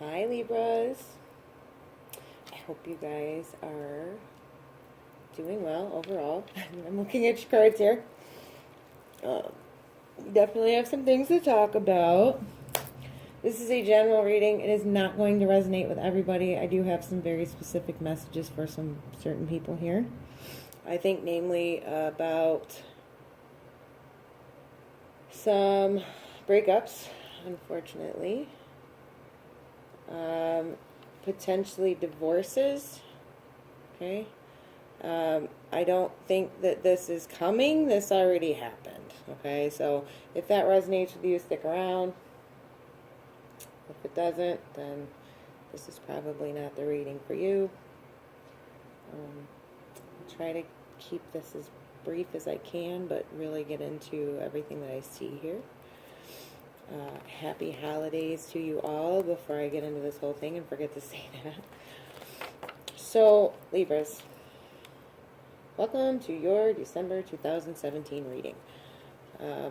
Hi, Libras. I hope you guys are doing well overall. I'm looking at your cards here. We definitely have some things to talk about. This is a general reading. It is not going to resonate with everybody. I do have some very specific messages for some certain people here. I think namely about some breakups, unfortunately. Potentially divorces. Okay. I don't think that this is coming. This already happened. Okay. So if that resonates with you, stick around. If it doesn't, then this is probably not the reading for you. I'll try to keep this as brief as I can, but really get into everything that I see here. Happy holidays to you all before I get into this whole thing and forget to say that. So, Libras, welcome to your December 2017 reading.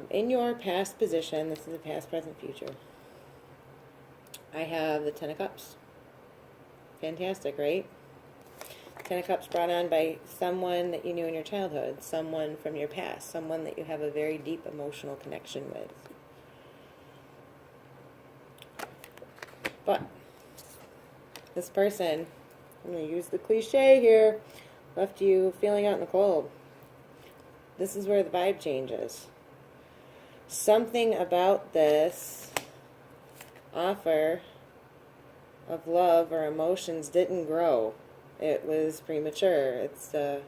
In your past position, this is a past, present, future, I have the Ten of Cups. Fantastic, right? Ten of Cups brought on by someone that you knew in your childhood, someone from your past, someone that you have a very deep emotional connection with. But this person, I'm going to use the cliche here, left you feeling out in the cold. This is where the vibe changes. Something about this offer of love or emotions didn't grow. It was premature. There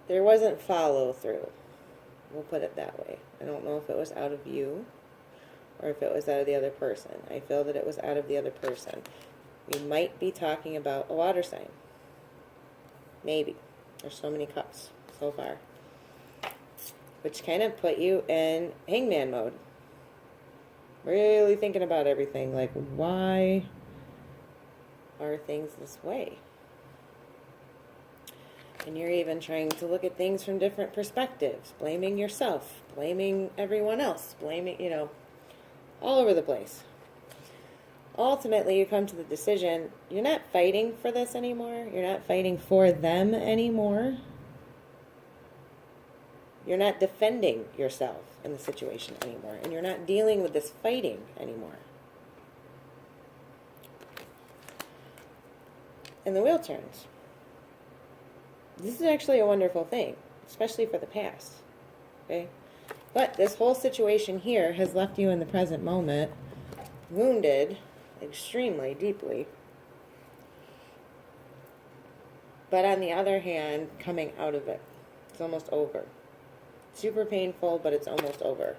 wasn't follow through. We'll put it that way. I don't know if it was out of you or if it was out of the other person. I feel that it was out of the other person. We might be talking about a water sign. Maybe. There's so many cups so far. Which kind of put you in hangman mode. Really thinking about everything. Like, why are things this way? And you're even trying to look at things from different perspectives. Blaming yourself. Blaming everyone else. Blaming, all over the place. Ultimately, you come to the decision, you're not fighting for this anymore. You're not fighting for them anymore. You're not defending yourself in the situation anymore. And you're not dealing with this fighting anymore. And the wheel turns. This is actually a wonderful thing, especially for the past. Okay? But this whole situation here has left you in the present moment wounded extremely deeply. But on the other hand, coming out of it. It's almost over. Super painful, but it's almost over.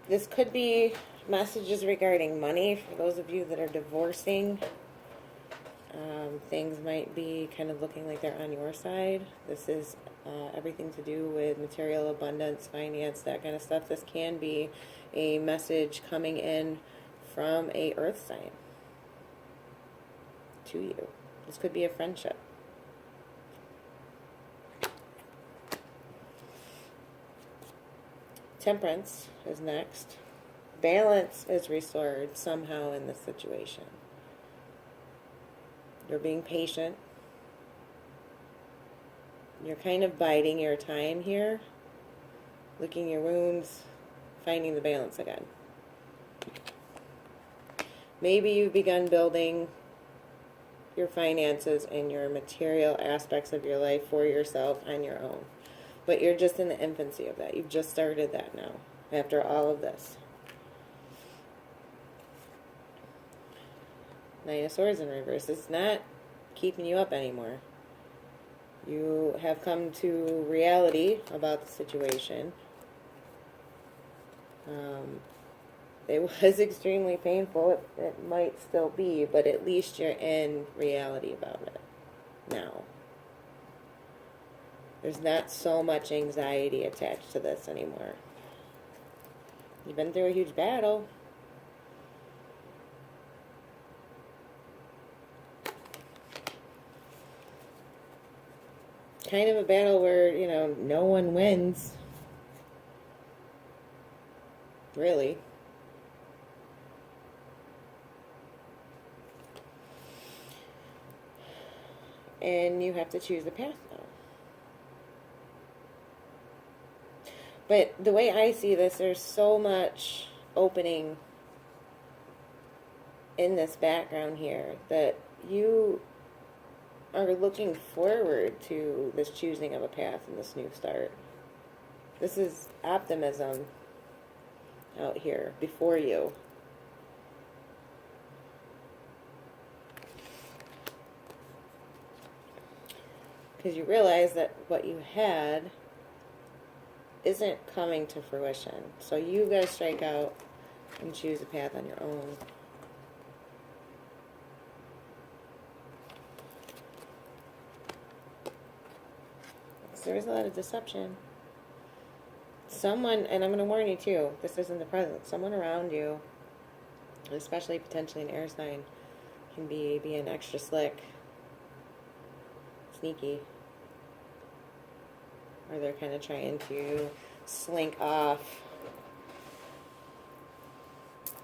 This could be messages regarding money for those of you that are divorcing. Things might be kind of looking like they're on your side. This is everything to do with material abundance, finance, that kind of stuff. This can be a message coming in from a earth sign to you. This could be a friendship. Temperance is next. Balance is restored somehow in this situation. You're being patient. You're kind of biding your time here, licking your wounds, finding the balance again. Maybe you've begun building your finances and your material aspects of your life for yourself on your own. But you're just in the infancy of that. You've just started that now, after all of this. Nine of Swords in reverse. It's not keeping you up anymore. You have come to reality about the situation. It was extremely painful. It might still be, but at least you're in reality about it now. There's not so much anxiety attached to this anymore. You've been through a huge battle. kind of a battle where, you know, no one wins. Really. And you have to choose a path now. But the way I see this, there's so much opening in this background here that you are looking forward to this choosing of a path and this new start. This is optimism out here before you. Because you realize that what you had isn't coming to fruition. So you guys strike out and choose a path on your own. So there's a lot of deception. Someone, and I'm going to warn you too, this isn't the present, someone around you, especially potentially an air sign, can be being extra slick, sneaky, or they're kind of trying to slink off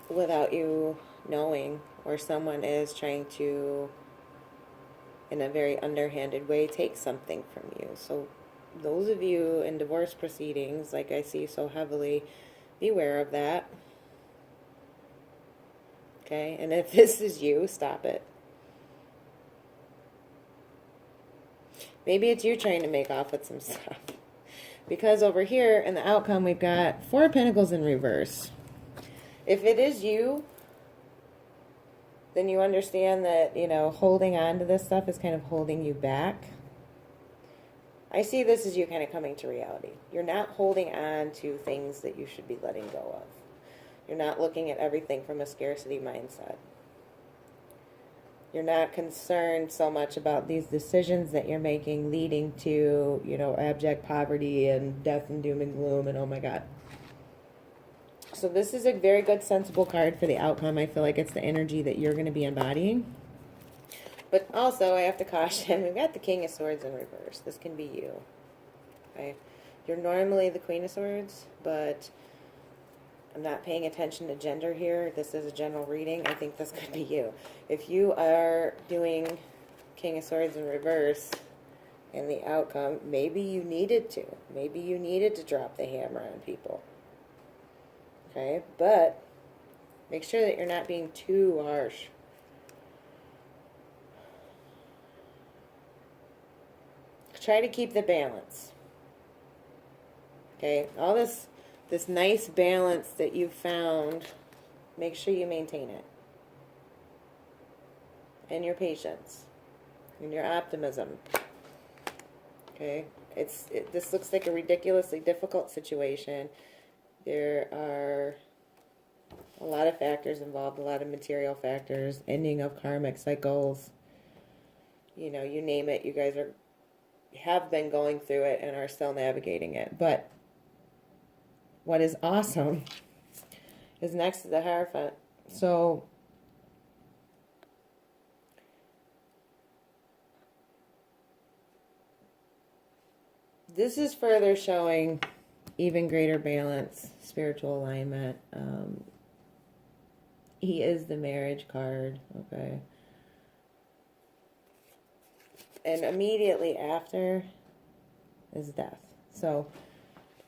without you knowing, or someone is trying to, in a very underhanded way, take something from you. So those of you in divorce proceedings, like I see so heavily, beware of that. Okay? And if this is you, stop it. Maybe it's you trying to make off with some stuff. Because over here in the outcome, we've got 4 of Pentacles in reverse. If it is you, then you understand that, you know, holding on to this stuff is kind of holding you back. I see this as you kind of coming to reality. You're not holding on to things that you should be letting go of. You're not looking at everything from a scarcity mindset. You're not concerned so much about these decisions that you're making leading to, you know, abject poverty and death and doom and gloom and oh my God. So this is a very good, sensible card for the outcome. I feel like it's the energy that you're going to be embodying. But also, I have to caution, we've got the King of Swords in reverse. This can be you. Okay? You're normally the Queen of Swords, but I'm not paying attention to gender here. This is a general reading. I think this could be you. If you are doing King of Swords in reverse in the outcome, maybe you needed to. Maybe you needed to drop the hammer on people. Okay? But make sure that you're not being too harsh. Try to keep the balance. Okay? All this nice balance that you've found, make sure you maintain it. And your patience. And your optimism. Okay? This looks like a ridiculously difficult situation. There are a lot of factors involved, a lot of material factors, ending of karmic cycles. You know, you name it, you guys have been going through it and are still navigating it. But what is awesome is next to the Hierophant. So this is further showing even greater balance, spiritual alignment. He is the marriage card, okay? And immediately after is death. So,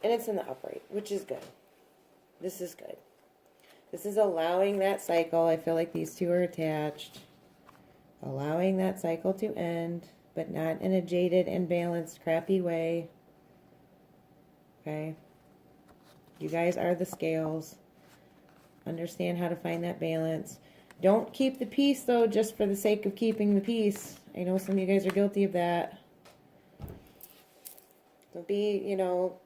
and it's in the upright, which is good. This is good. This is allowing that cycle. I feel like these two are attached. Allowing that cycle to end, but not in a jaded, imbalanced, crappy way. Okay? You guys are the scales. Understand how to find that balance. Don't keep the peace, though, just for the sake of keeping the peace. I know some of you guys are guilty of that. Don't be, you know,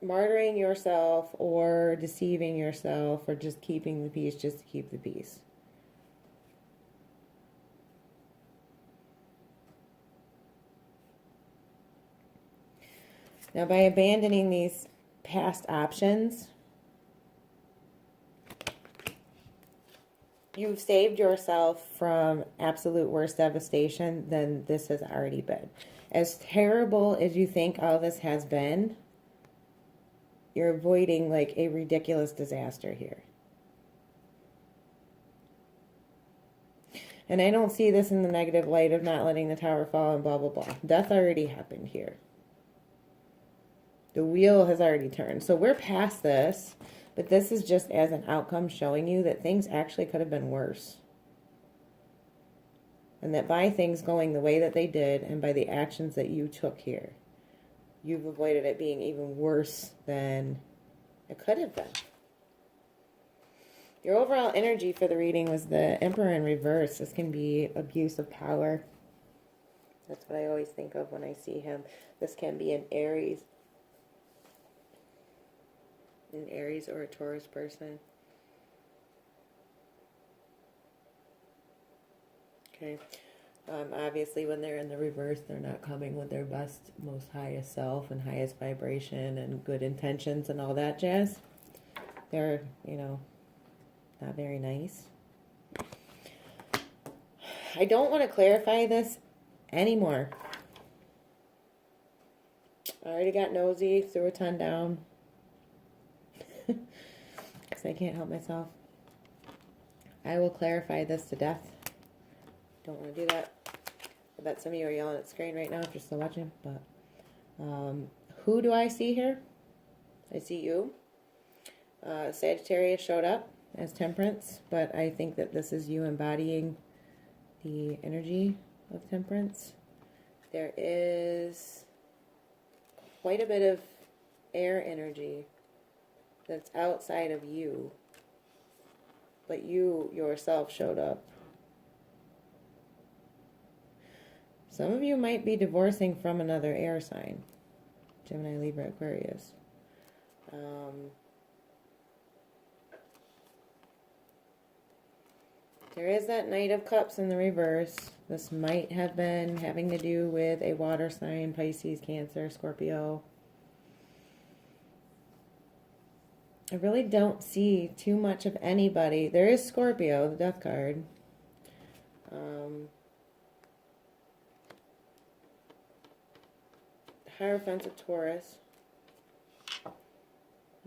martyring yourself or deceiving yourself or just keeping the peace just to keep the peace. Now, by abandoning these past options, you've saved yourself from absolute worse devastation than this has already been. As terrible as you think all this has been, you're avoiding like a ridiculous disaster here. And I don't see this in the negative light of not letting the tower fall and blah, blah, blah. Death already happened here. The wheel has already turned. So we're past this, but this is just as an outcome showing you that things actually could have been worse. And that by things going the way that they did and by the actions that you took here, you've avoided it being even worse than it could have been. Your overall energy for the reading was the Emperor in reverse. This can be abuse of power. That's what I always think of when I see him. This can be an Aries. An Aries or a Taurus person. Okay. Obviously, when they're in the reverse, they're not coming with their best, most highest self and highest vibration and good intentions and all that jazz. They're, not very nice. I don't want to clarify this anymore. I already got nosy, threw a ton down. Because I can't help myself. I will clarify this to death. Don't want to do that. I bet some of you are yelling at the screen right now if you're still watching. But who do I see here? I see you. Sagittarius showed up as Temperance, but I think that this is you embodying the energy of Temperance. There is quite a bit of air energy that's outside of you, but you yourself showed up. Some of you might be divorcing from another air sign. Gemini, Libra, Aquarius. There is that Knight of Cups in the reverse. This might have been having to do with a water sign, Pisces, Cancer, Scorpio. I really don't see too much of anybody. There is Scorpio, the Death card. Hierophant of Taurus.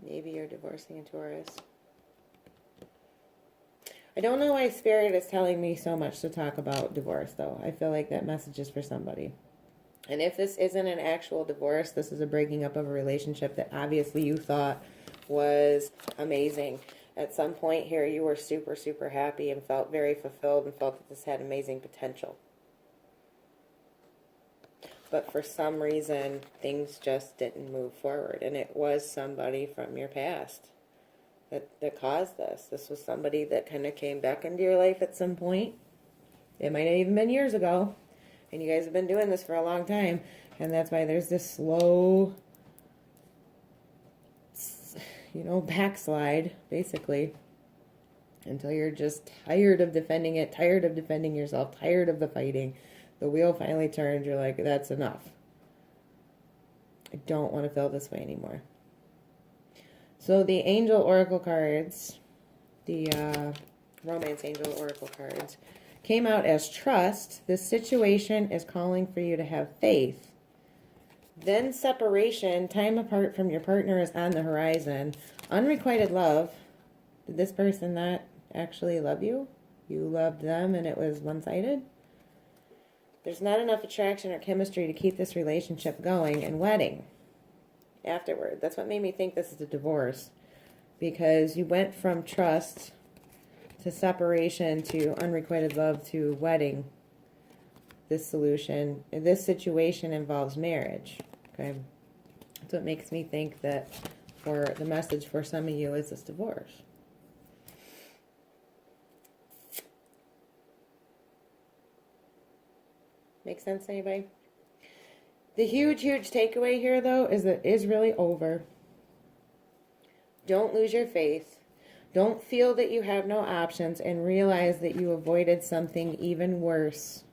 Maybe you're divorcing a Taurus. I don't know why Spirit is telling me so much to talk about divorce, though. I feel like that message is for somebody. And if this isn't an actual divorce, this is a breaking up of a relationship that obviously you thought was amazing. At some point here, you were super, super happy and felt very fulfilled and felt that this had amazing potential. But for some reason, things just didn't move forward. And it was somebody from your past that caused this. This was somebody that kind of came back into your life at some point. It might have even been years ago. And you guys have been doing this for a long time. And that's why there's this slow, backslide, basically. Until you're just tired of defending it, tired of defending yourself, tired of the fighting. The wheel finally turns. You're like, that's enough. I don't want to feel this way anymore. So the Angel Oracle cards, the Romance Angel Oracle cards, came out as trust. This situation is calling for you to have faith. Then separation, time apart from your partner is on the horizon. Unrequited love. Did this person not actually love you? You loved them and it was one-sided? There's not enough attraction or chemistry to keep this relationship going. And wedding afterward. That's what made me think this is a divorce. Because you went from trust to separation to unrequited love to wedding. This situation involves marriage. Okay? That's what makes me think that for the message for some of you is this divorce. Make sense to anybody? The huge, huge takeaway here, though, is that it is really over. Don't lose your faith. Don't feel that you have no options and realize that you avoided something even worse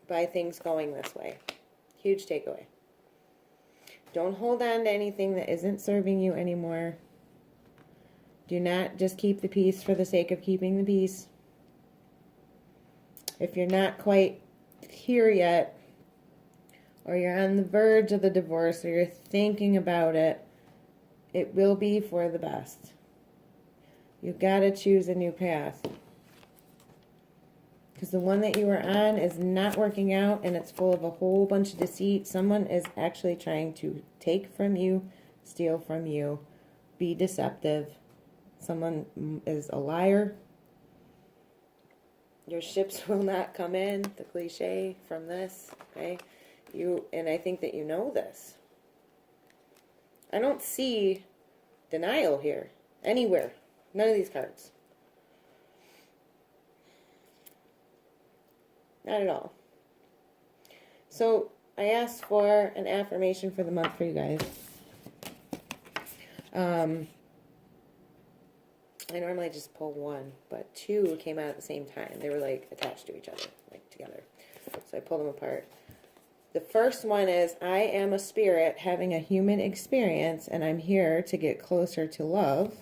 by things going this way. Huge takeaway. Don't hold on to anything that isn't serving you anymore. Do not just keep the peace for the sake of keeping the peace. If you're not quite here yet, or you're on the verge of the divorce, or you're thinking about it, it will be for the best. You've got to choose a new path. Because the one that you were on is not working out, and it's full of a whole bunch of deceit. Someone is actually trying to take from you, steal from you, be deceptive. Someone is a liar. Your ships will not come in, the cliche from this, okay? And I think that you know this. I don't see denial here, anywhere. None of these cards. Not at all. So I asked for an affirmation for the month for you guys. I normally just pull one, but two came out at the same time. They were like attached to each other, like together. So I pulled them apart. The first one is, I am a spirit having a human experience, and I'm here to get closer to love.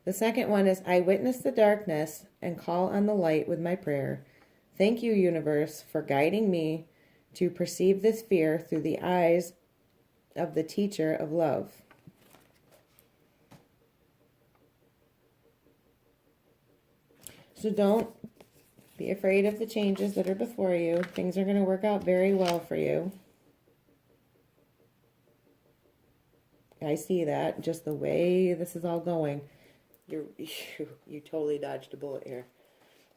The second one is, I witness the darkness and call on the light with my prayer. Thank you, universe, for guiding me to perceive this fear through the eyes of the teacher of love. So don't be afraid of the changes that are before you. Things are going to work out very well for you. I see that, just the way this is all going. You totally dodged a bullet here.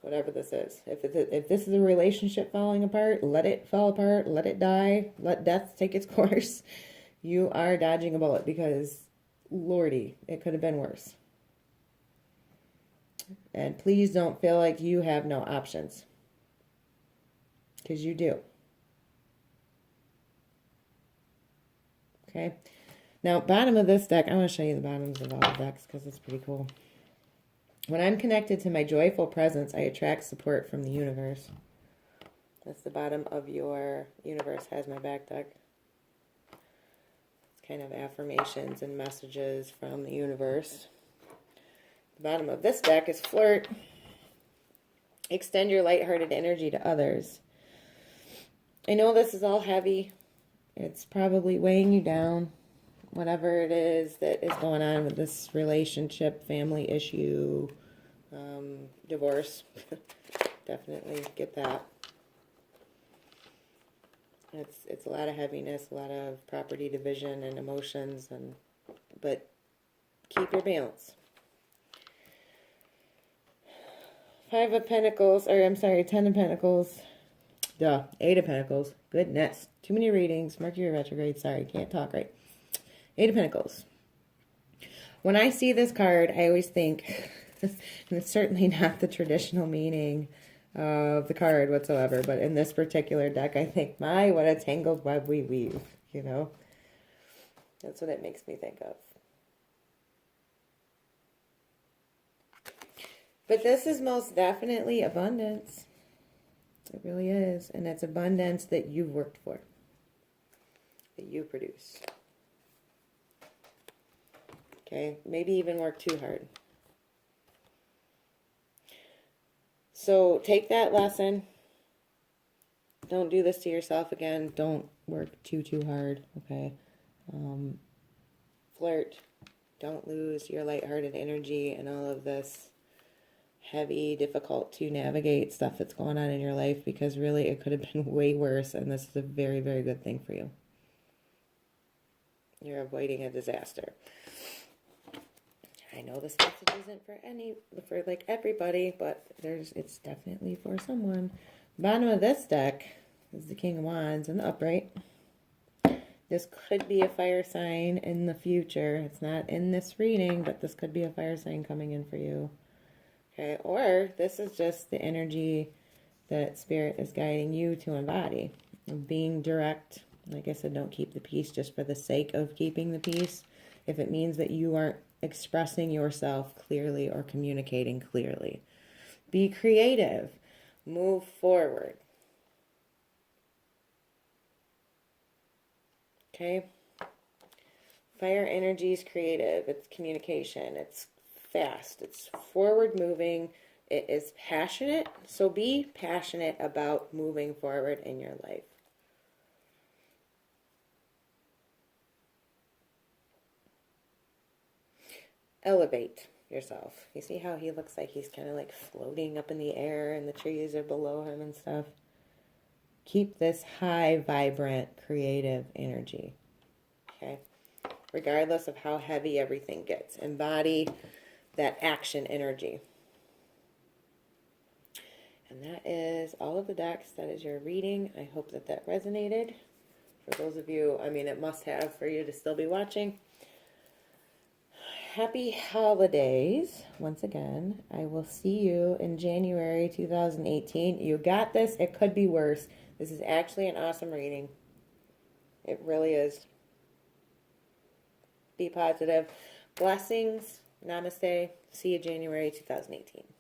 Whatever this is. If this is a relationship falling apart, let it fall apart, let it die, let death take its course. You are dodging a bullet because, Lordy, it could have been worse. And please don't feel like you have no options. Because you do. Okay. Now, bottom of this deck, I want to show you the bottoms of all the decks because it's pretty cool. When I'm connected to my joyful presence, I attract support from the universe. That's the bottom of your Universe Has My Back deck. It's kind of affirmations and messages from the universe. The bottom of this deck is Flirt. Extend your lighthearted energy to others. I know this is all heavy. It's probably weighing you down. Whatever it is that is going on with this relationship, family issue, divorce. Definitely get that. It's a lot of heaviness, a lot of property division and emotions, but keep your balance. Ten of Pentacles. Eight of Pentacles. Goodness. Too many readings. Mercury retrograde. Sorry, can't talk right. Eight of Pentacles. When I see this card, I always think, and it's certainly not the traditional meaning of the card whatsoever, but in this particular deck, I think, my, what a tangled web we weave, you know? That's what it makes me think of. But this is most definitely abundance. It really is. And it's abundance that you've worked for, that you produce. Okay, maybe even work too hard. So take that lesson. Don't do this to yourself again. Don't work too hard, okay? Flirt. Don't lose your lighthearted energy and all of this heavy, difficult to navigate stuff that's going on in your life, because really it could have been way worse, and this is a very, very good thing for you. You're avoiding a disaster. I know this message isn't for like everybody, but it's definitely for someone. Bottom of this deck is the King of Wands in the upright. This could be a fire sign in the future. It's not in this reading, but this could be a fire sign coming in for you. Okay, or this is just the energy that Spirit is guiding you to embody. Being direct. Like I said, don't keep the peace just for the sake of keeping the peace. If it means that you aren't expressing yourself clearly or communicating clearly. Be creative. Move forward. Okay? Fire energy is creative. It's communication. It's fast. It's forward moving. it is passionate. So be passionate about moving forward in your life. Elevate yourself. You see how he looks like he's kind of like floating up in the air and the trees are below him and stuff? Keep this high, vibrant, creative energy. Okay? Regardless of how heavy everything gets. Embody that action energy. And that is all of the decks. That is your reading. I hope that that resonated. For those of you, I mean, it must have for you to still be watching. Happy holidays. Once again, I will see you in January 2018. You got this. It could be worse. This is actually an awesome reading. It really is. Be positive. Blessings. Namaste. See you January 2018.